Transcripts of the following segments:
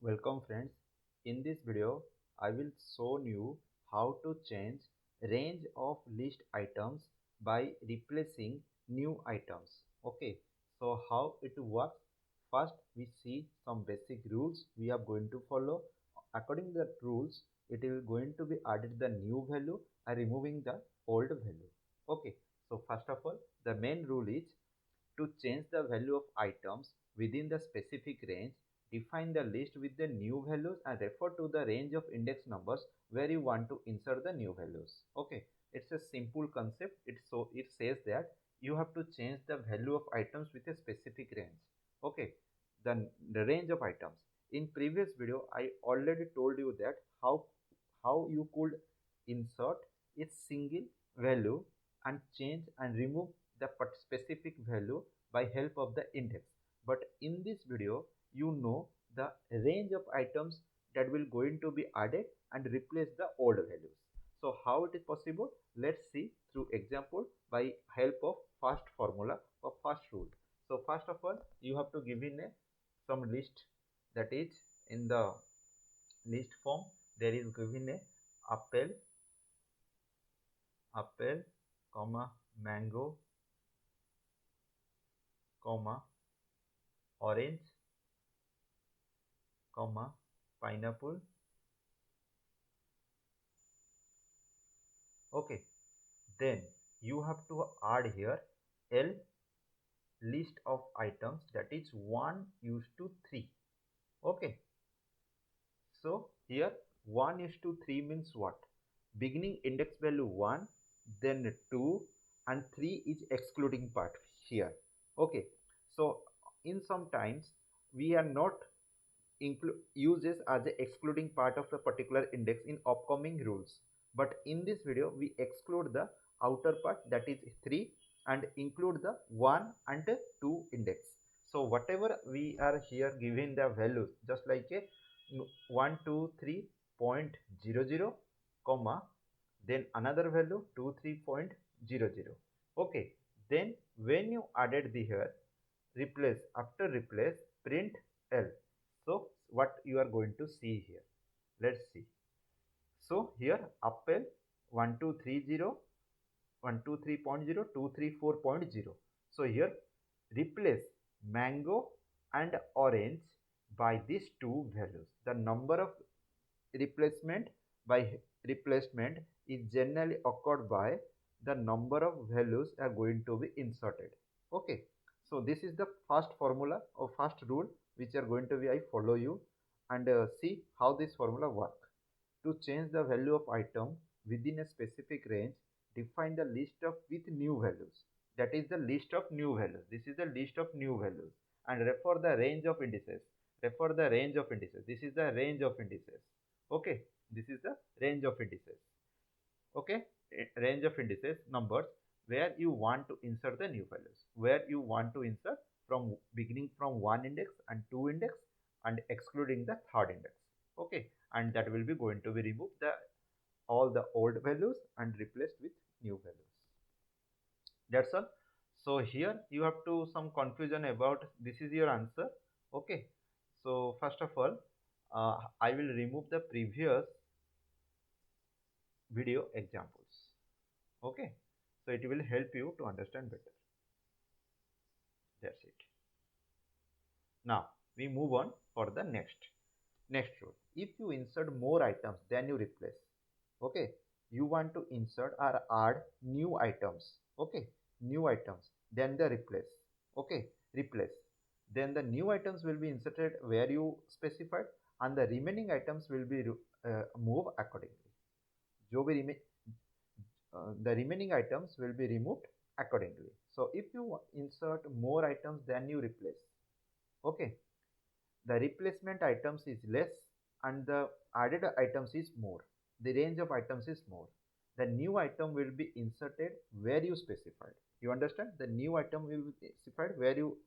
Welcome friends. In this video, I will show you how to change range of list items by replacing new items. Okay, so how it works? First, we see some basic rules we are going to follow. According to the rules, it is going to be added the new value and removing the old value. Okay, so first of all, the main rule is to change the value of items within the specific range, define the list with the new values and refer to the range of index numbers where you want to insert the new values. Okay, it's a simple concept. It says that you have to change the value of items with a specific range. Okay, the range of items. In previous video, I already told you that how you could insert a single value and change and remove the specific value by help of the index. But in this video, you know the range of items that will going to be added and replace the old values. So how it is possible? Let's see through example by help of first formula or first rule. So first of all, you have to give in some list, that is in the list form there is given a apple comma mango comma orange comma pineapple. Okay, then you have to add here L list of items, that is 1 used to 3. Okay, so here 1 is to 3 means what? Beginning index value 1, then 2 and 3 is excluding part here. Okay, so in sometimes we are not uses as a excluding part of the particular index in upcoming rules, but in this video we exclude the outer part, that is 3, and include the 1 and 2 index. So whatever we are here giving the values, just like a 123.00 comma then another value 23.00. Okay, then when you added the here replace, after replace print L. So what you are going to see here, let's see. So here apple 1230 123.0 234.0. So here replace mango and orange by these two values. The number of replacement by replacement is generally occurred by the number of values are going to be inserted. Okay, so this is the first formula or first rule which are going to be I follow you, and see how this formula work. To change the value of item within a specific range, define the list of with new values. That is the list of new values. This is the list of new values, and refer the range of indices. Refer the range of indices. This is the range of indices. Okay, this is the range of indices. Okay, range of indices numbers where you want to insert the new values, where you want to insert from beginning from 1 index and 2 index and excluding the third index. Okay, and that will be going to be remove the all the old values and replaced with new values. That's all. So here you have to some confusion about this is your answer. Okay, so first of all, I will remove the previous video examples. Okay, so it will help you to understand better. That's it. Now we move on for the next rule. If you insert more items than you replace, okay, you want to insert or add new items. Okay, new items then the replace. Okay, replace, then the new items will be inserted where you specified and the remaining items will be move accordingly. जो भी the remaining items will be removed accordingly. So if you insert more items than you replace, okay, the replacement items is less and the added items is more. The range of items is more. The new item will be inserted where you specified. You understand? The new item will be specified where you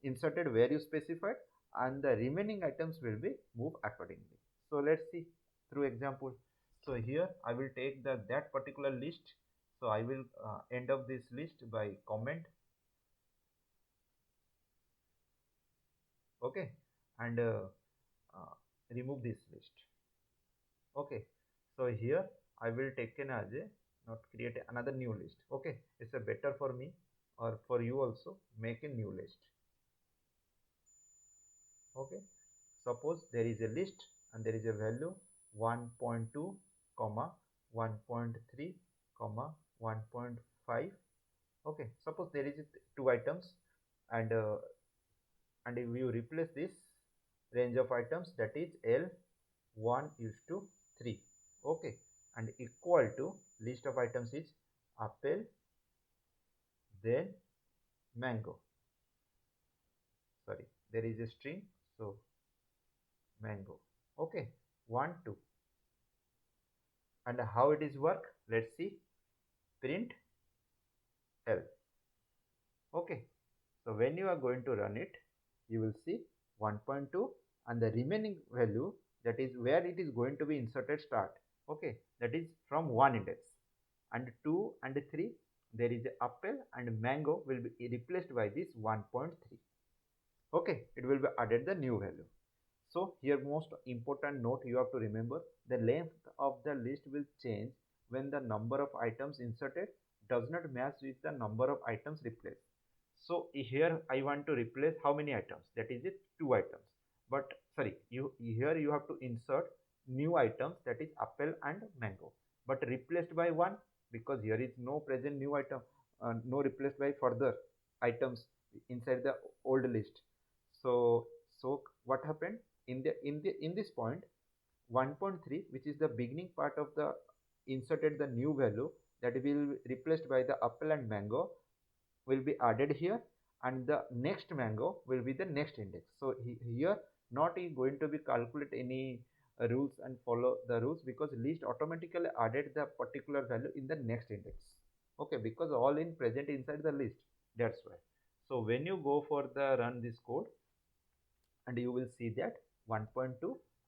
inserted where you specified, and the remaining items will be moved accordingly. So let's see through example. So here I will take that particular list. So I will end of this list by comment. Okay, and remove this list. Okay, so here I will take an as a not create another new list. Okay, it's a better for me or for you also, make a new list. Okay, suppose there is a list and there is a value 1.2 comma 1.3 comma 1.5. Okay, suppose there is two items, and if you replace this range of items, that is L 1 is to 3. Okay, and equal to list of items is apple, then mango. Sorry, there is a string, so mango. Okay, 1 2. And how it is work, let's see. Print L. Okay, so when you are going to run it, you will see 1.2 and the remaining value, that is where it is going to be inserted start. Okay, that is from 1 index, and 2 and 3 there is apple and mango will be replaced by this 1.3. Okay, it will be added the new value. So here most important note you have to remember, the length of the list will change when the number of items inserted does not match with the number of items replaced. So here I want to replace how many items? That is it, 2 items. But sorry, here you have to insert new items, that is apple and mango. But replaced by 1, because here is no present new item, no replaced by further items inside the old list. So what happened in this point, 1.3, which is the beginning part of the inserted the new value, that will be replaced by the apple and mango, will be added here, and the next mango will be the next index. So here not is going to be calculate any rules and follow the rules, because list automatically added the particular value in the next index. Okay, because all in present inside the list, that's why. So when you go for the run this code, and you will see that 1.2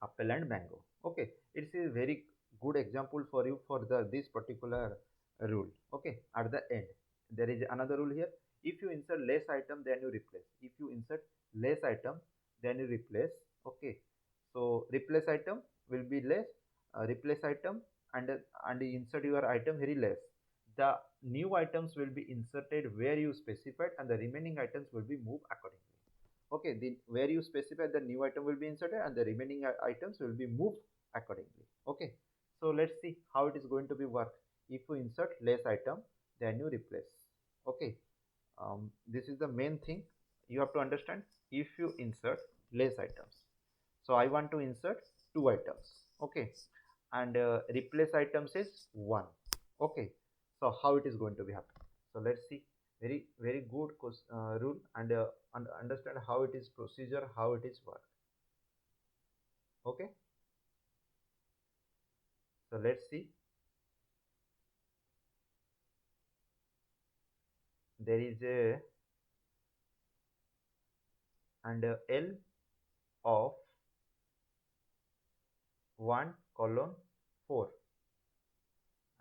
apple and mango. Okay, it's a very good example for you for the this particular rule. Okay, at the end there is another rule here. If you insert less item, then you replace. If you insert less item, then you replace. Okay, so replace item will be less, replace item, and insert your item very less. The new items will be inserted where you specified, and the remaining items will be moved accordingly. Okay, the where you specify the new item will be inserted, and the remaining items will be moved accordingly. Okay, so let's see how it is going to be work. If you insert less item, then you replace. Okay, this is the main thing you have to understand. If you insert less items, so I want to insert 2 items. Okay, and replace items is 1. Okay, so how it is going to be happen? So let's see. Very good rule, and understand how it is procedure, how it is work. Okay, so let's see. There is a and L of 1 colon 4,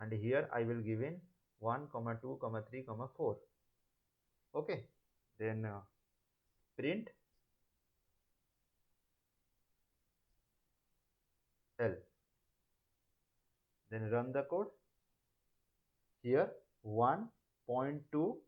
and here I will give in 1 comma 2 comma 3 comma 4. Okay, then print L, then run the code. Here 1.2 will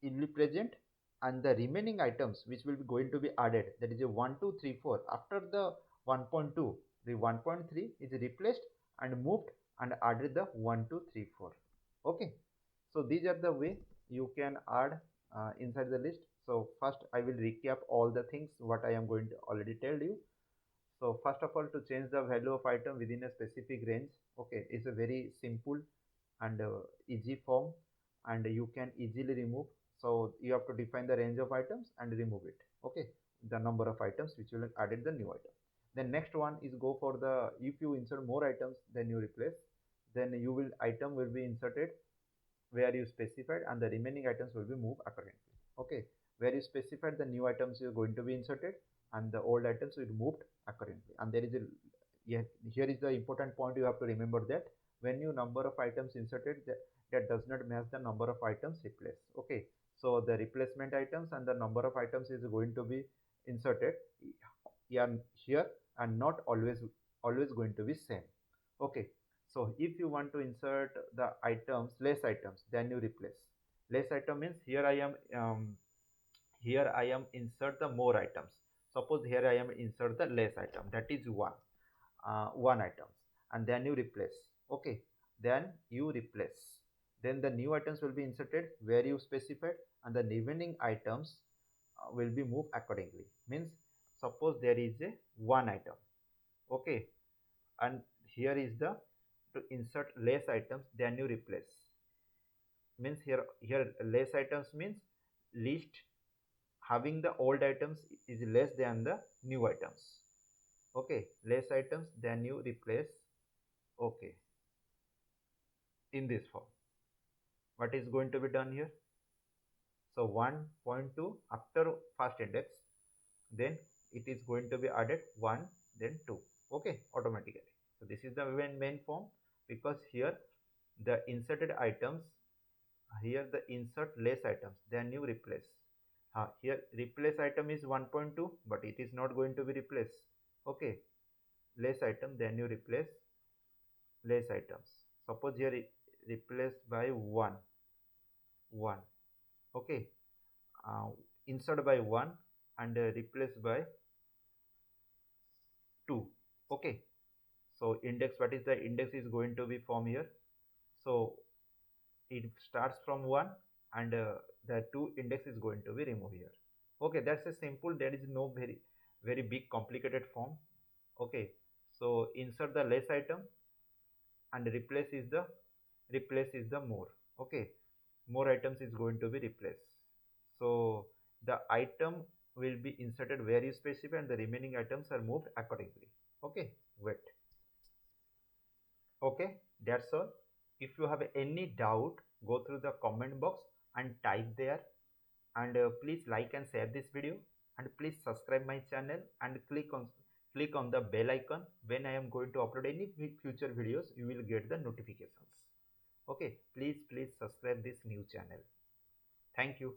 be present, and the remaining items which will be going to be added, that is a 1 2 3 4. After the 1.2, the 1.3 is replaced and moved and added the 1 2 3 4. Okay, so these are the way you can add inside the list. So first I will recap all the things what I am going to already tell you. So first of all, to change the value of item within a specific range, okay, is a very simple and easy form, and you can easily remove. So you have to define the range of items and remove it. Okay, the number of items which will added the new item. Then next one is go for the, if you insert more items then you replace, then you will item will be inserted where you specified, and the remaining items will be moved accordingly. Okay, where you specified the new items are going to be inserted, and the old items will be moved accordingly. And there is a, yeah, here is the important point you have to remember, that when you number of items inserted, that does not match the number of items replaced. Okay, so the replacement items and the number of items is going to be inserted yeah, here and not always going to be same. Okay, so if you want to insert the items, less items, then you replace. Less item means here I am insert the more items. Suppose here I am insert the less item, that is one items, and then you replace. Okay, then you replace, then the new items will be inserted where you specified, and the remaining items will be moved accordingly. Means suppose there is a one item. Okay, and here is the to insert less items, then you replace. Means here less items means list having the old items is less than the new items. Okay, less items, then you replace. Okay, in this form, what is going to be done here? So 1.2 after first index, then it is going to be added 1, then 2. Okay, automatically. So this is the main form, because here the inserted items, here the insert less items, then you replace. Here replace item is 1.2, but it is not going to be replaced. Okay, less item, then you replace less items. Suppose here replaced by 1. Okay, uh, insert by 1 and replace by 2. Okay, so index, what is the index is going to be from here? So it starts from 1, and the 2 index is going to be removed here. Okay, that's a simple, there is no very big complicated form. Okay, so insert the less item and replace is the more. Okay, more items is going to be replaced. So the item will be inserted where you specify, and the remaining items are moved accordingly. Okay, wait. Okay, that's all. If you have any doubt, go through the comment box and type there. And please like and share this video, and please subscribe my channel and click on the bell icon. When I am going to upload any future videos, you will get the notifications. Okay, please subscribe this new channel. Thank you.